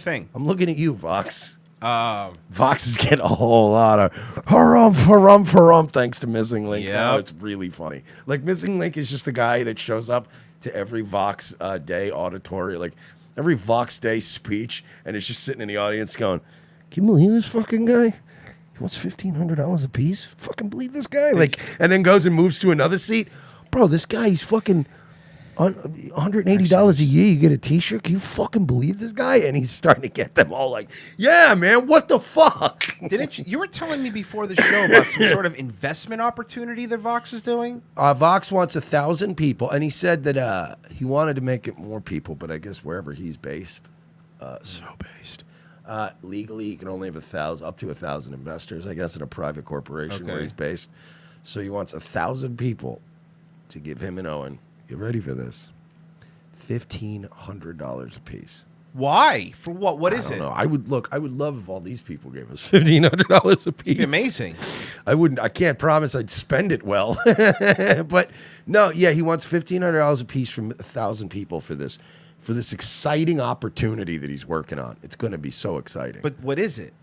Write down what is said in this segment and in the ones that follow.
thing. I'm looking at you, Vox. Vox is getting a whole lot of harumph thanks to Missing Link. Now it's really funny. Like, Missing Link is just the guy that shows up to every Vox Day auditory, like every Vox Day speech, and is just sitting in the audience going, "Can you believe this fucking guy? He wants $1,500 a piece. Fucking believe this guy." Like, and then goes and moves to another seat. Bro, this guy, he's fucking $180 a year. You get a T-shirt. Can you fucking believe this guy? And he's starting to get them all like, "Yeah, man, what the fuck?" Didn't you were telling me before the show about some sort of investment opportunity that Vox is doing? Vox wants 1,000 people, and he said that he wanted to make it more people, but I guess wherever he's based, legally he can only have 1,000, up to 1,000 investors, I guess, in a private corporation where he's based. So he wants 1,000 people to give him and Owen. Get ready for this. $1,500 a piece. Why? For what? What is it? I don't know. I would love if all these people gave us $1,500 a piece. Amazing. I can't promise I'd spend it well. But no, yeah, he wants $1,500 a piece from 1,000 people for this exciting opportunity that he's working on. It's going to be so exciting. But what is it?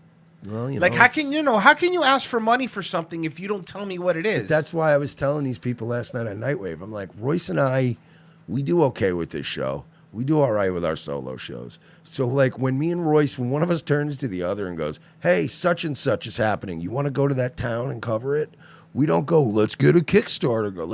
Well, like, how can you ask for money for something if you don't tell me what it is? That's why I was telling these people last night on Nightwave. I'm like, Royce and I, we do okay with this show. We do all right with our solo shows. So, like, when me and Royce, when one of us turns to the other and goes, "Hey, such and such is happening. You want to go to that town and cover it?" We don't go, "Let's get a Kickstarter. Go,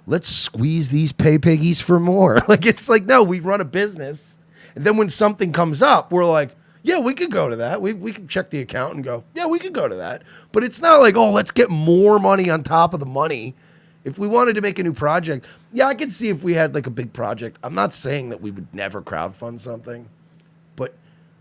let's squeeze these pay piggies for more." Like, it's like, no, we run a business. And then when something comes up, we're like, "Yeah, we could go to that. We can check the account and go, yeah, we could go to that." But it's not like, "Oh, let's get more money on top of the money." If we wanted to make a new project, yeah, I could see if we had like a big project. I'm not saying that we would never crowdfund something, but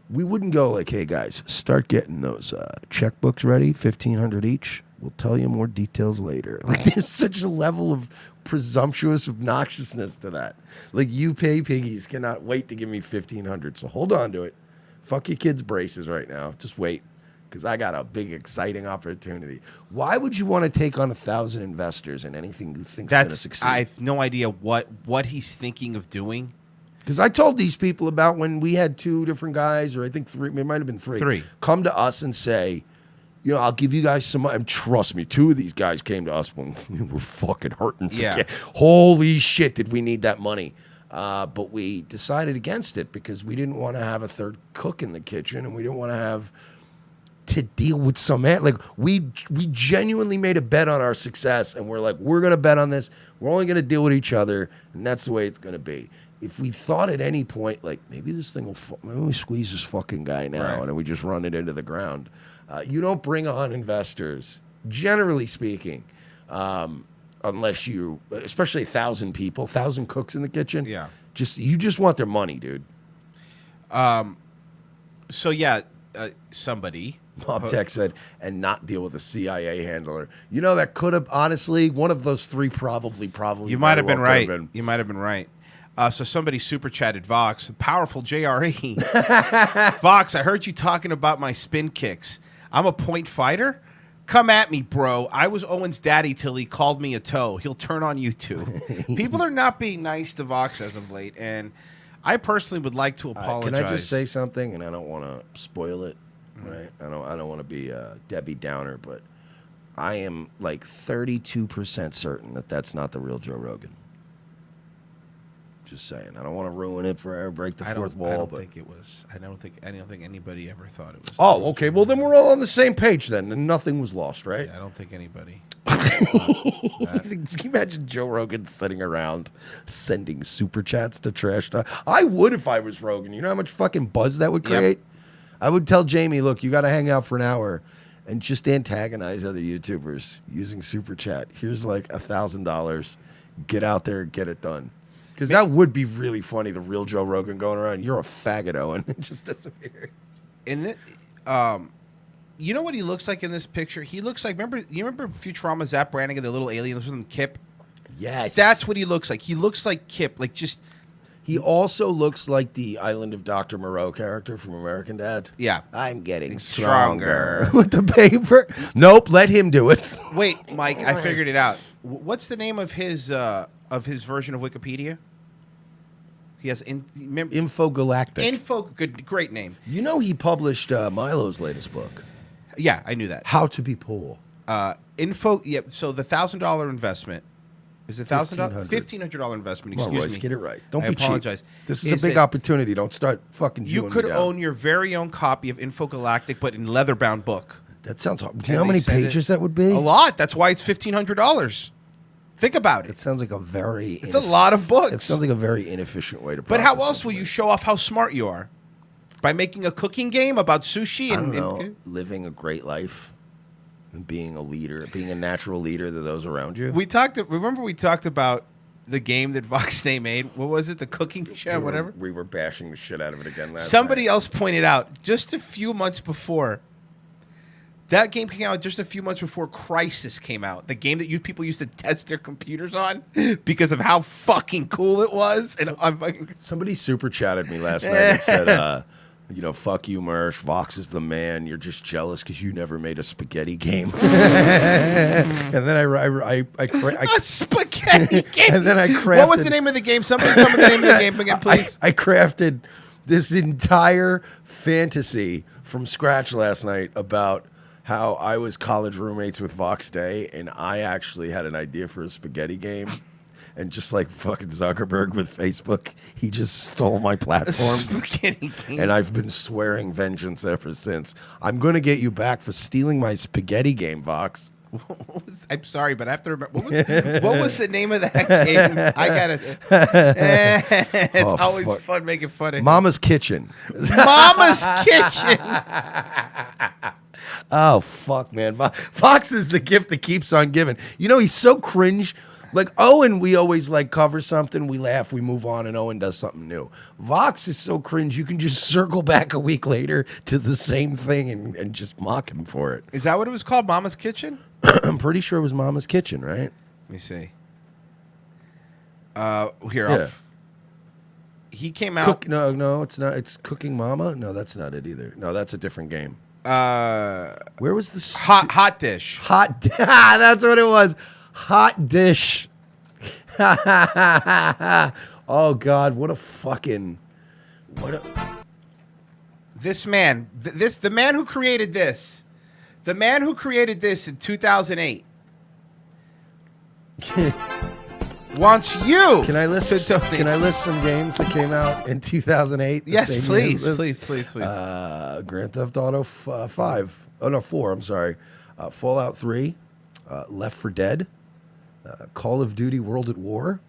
we wouldn't go like, "Hey guys, start getting those checkbooks ready, $1,500 each. We'll tell you more details later." Like, there's such a level of presumptuous obnoxiousness to that. Like, you pay piggies cannot wait to give me $1,500, so hold on to it. Fuck your kids' braces right now. Just wait, because I got a big, exciting opportunity. Why would you want to take on 1,000 investors in anything you think is going to succeed? I have no idea what he's thinking of doing. Because I told these people about when we had 2 different guys, or I think 3, it might have been 3, come to us and say, "I'll give you guys some money." And trust me, 2 of these guys came to us when we were fucking hurting. Holy shit, did we need that money? But we decided against it because we didn't want to have a third cook in the kitchen, and we didn't want to have to deal with some man. Like, we genuinely made a bet on our success, and we're like, we're going to bet on this. We're only going to deal with each other, and that's the way it's going to be. If we thought at any point, like, maybe this thing will, maybe we squeeze this fucking guy now, and then we just run it into the ground. You don't bring on investors, generally speaking, unless you, especially 1,000 people, 1,000 cooks in the kitchen. Yeah. You just want their money, dude. So yeah, somebody. Mob Tech said, "And not deal with a CIA handler." That could have, honestly, one of those 3 probably. You might have been right. You might have been right. So somebody super chatted Vox, powerful JRE. Vox, I heard you talking about my spin kicks. I'm a point fighter. Come at me, bro. I was Owen's daddy till he called me a toe. He'll turn on you too. People are not being nice to Vox as of late, and I personally would like to apologize. Can I just say something? And I don't want to spoil it, right? I don't want to be a Debbie Downer, but I am like 32% certain that that's not the real Joe Rogan. Just saying. I don't want to ruin it forever, break the fourth wall. I don't think it was. I don't think anybody ever thought it was. Oh, okay. Well, then we're all on the same page then, and nothing was lost, right? Yeah, I don't think anybody. Can you imagine Joe Rogan sitting around sending super chats to Trash Talk? I would if I was Rogan. You know how much fucking buzz that would create? Yep. I would tell Jamie, "Look, you got to hang out for an hour and just antagonize other YouTubers using super chat. Here's like $1,000. Get out there and get it done." Because that would be really funny, the real Joe Rogan going around, "You're a faggot, Owen." It just disappeared. And you know what he looks like in this picture? He looks like, you remember Futurama, Zap Brannigan, the little alien, this was him, Kip? Yes. That's what he looks like. He looks like Kip, like just... He also looks like the Island of Dr. Moreau character from American Dad. Yeah. I'm getting stronger. With the paper. Nope, let him do it. Wait, Mike, I figured it out. What's the name of his version of Wikipedia? He has Infogalactic. Good, great name. You know he published Milo's latest book, Yeah, I knew that. How to Be Poor. Yeah. So the $1,000 investment is $1,000, $1,500 investment. Come on, Excuse Royce, me. get it right. Don't I be apologize. cheap. This is a big opportunity. Don't start fucking. You could own your very own copy of Infogalactic, but in leather-bound book. That sounds. Do you know how many pages that would be? A lot. That's why it's $1,500. Think about it. It sounds like a very. It's a lot of books. It sounds like a very inefficient way to. But how else will you show off how smart you are? By making a cooking game about sushi I don't know, living a great life and being a leader, being a natural leader to those around you. Remember we talked about the game that Vox Day made? What was it? The cooking show, whatever? We were bashing the shit out of it again last Somebody night. else pointed out just a few months before. That game came out just a few months before Crysis came out. The game that people used to test their computers on because of how fucking cool it was. And Somebody super chatted me last night and said, fuck you, Mersh. Vox is the man. You're just jealous because you never made a spaghetti game. And then a spaghetti game. And then I crafted. What was the name of the game? Somebody tell me the name of the game again, please. I crafted this entire fantasy from scratch last night about how I was college roommates with Vox Day, and I actually had an idea for a spaghetti game. And just like fucking Zuckerberg with Facebook, he just stole my platform. Spaghetti game. And I've been swearing vengeance ever since. I'm going to get you back for stealing my spaghetti game, Vox. I'm sorry, but I have to remember. What was the name of that game? I got it. It's always fun making fun of him. Mama's Kitchen. Mama's Kitchen. Oh, fuck, man. Vox is the gift that keeps on giving. You know, he's so cringe. Like Owen, we always like cover something, we laugh, we move on, and Owen does something new. Vox is so cringe, you can just circle back a week later to the same thing and just mock him for it. Is that what it was called, Mama's Kitchen? I'm pretty sure it was Mama's Kitchen, right? Let me see. Here, he came out. No, it's not. It's Cooking Mama. No, that's not it either. No, that's a different game. Where was the hot dish? That's what it was. Hot dish. Oh God, what a fucking This man, the man who created this, in 2008 wants you. Can I list some games that came out in 2008? Yes, please. Grand Theft Auto 5. Oh no, 4. I'm sorry. Fallout 3. Left 4 Dead. Call of Duty World at War,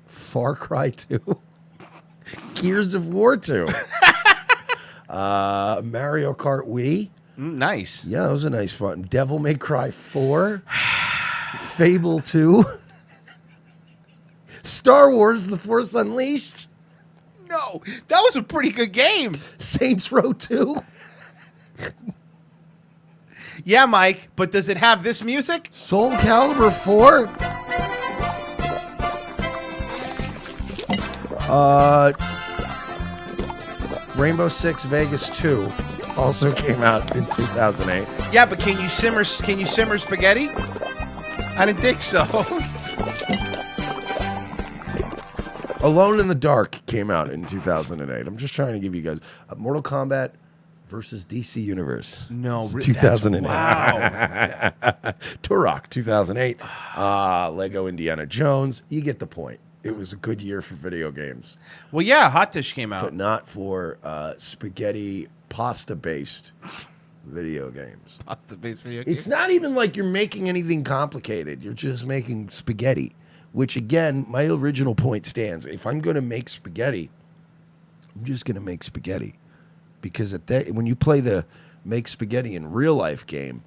Far Cry 2, Gears of War 2, Mario Kart Wii. Nice. Yeah, that was a nice fun. Devil May Cry 4, Fable 2, Star Wars The Force Unleashed. No, that was a pretty good game. Saints Row 2. Yeah, Mike, but does it have this music? Soul Calibur 4. Rainbow Six Vegas 2 also came out in 2008. Yeah, but can you simmer spaghetti? I didn't think so. Alone in the Dark came out in 2008. I'm just trying to give you guys Mortal Kombat versus DC Universe. No, 2008. Wow. Turok, 2008. Lego Indiana Jones. You get the point. It was a good year for video games. Well, yeah, Hot Dish came out. But not for spaghetti pasta-based video games. Pasta-based video games? It's not even like you're making anything complicated. You're just making spaghetti, which, again, my original point stands. If I'm going to make spaghetti, I'm just going to make spaghetti. Because when you play the make spaghetti in real life game,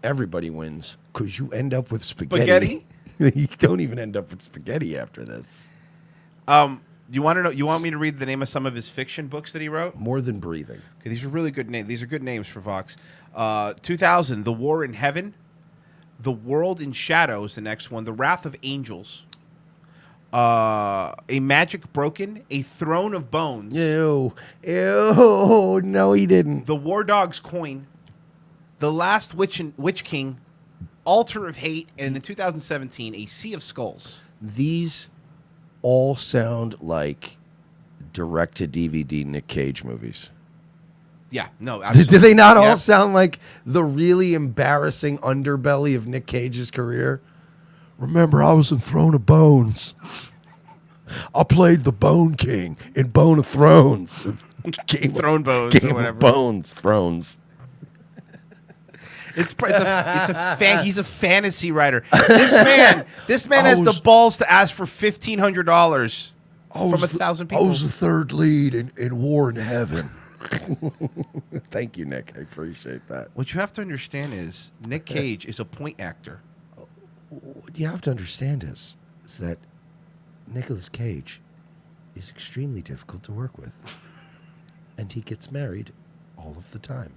everybody wins because you end up with spaghetti. You don't even end up with spaghetti after this. You want to know? You want me to read the name of some of his fiction books that he wrote? More Than Breathing. Okay, these are really good names. These are good names for Vox. 2000, The War in Heaven, The World in Shadows. The next one, The Wrath of Angels. A Magic Broken, A Throne of Bones. Ew. No, he didn't. The War Dog's Coin, The Last Witch King, Altar of Hate, and in 2017, A Sea of Skulls. These all sound like direct-to-DVD Nick Cage movies. Yeah, no, Do absolutely. they not Yeah. all sound like the really embarrassing underbelly of Nick Cage's career? Remember, I was in Throne of Bones. I played the Bone King in Bone of Thrones. Throne Bones Game or of whatever. Bones, Thrones. He's a fantasy writer. This man has the balls to ask for $1,500 from 1,000 people. I was the third lead in War in Heaven. Thank you, Nick. I appreciate that. What you have to understand is Nick Cage is a point actor. What you have to understand is that Nicolas Cage is extremely difficult to work with. And he gets married all of the time.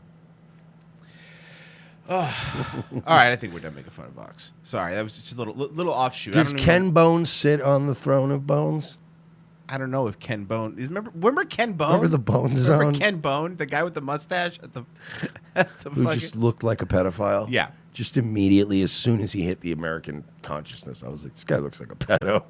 All right, I think we're done making fun of Vox. Sorry, that was just a little offshoot. Does Ken Bones sit on the throne of Bones? I don't know if Ken Bone. Remember Ken Bone? Remember the Bone Zone? Remember Ken Bone, the guy with the mustache at the Who just looked like a pedophile? Yeah. Just immediately, as soon as he hit the American consciousness, I was like, this guy looks like a pedo.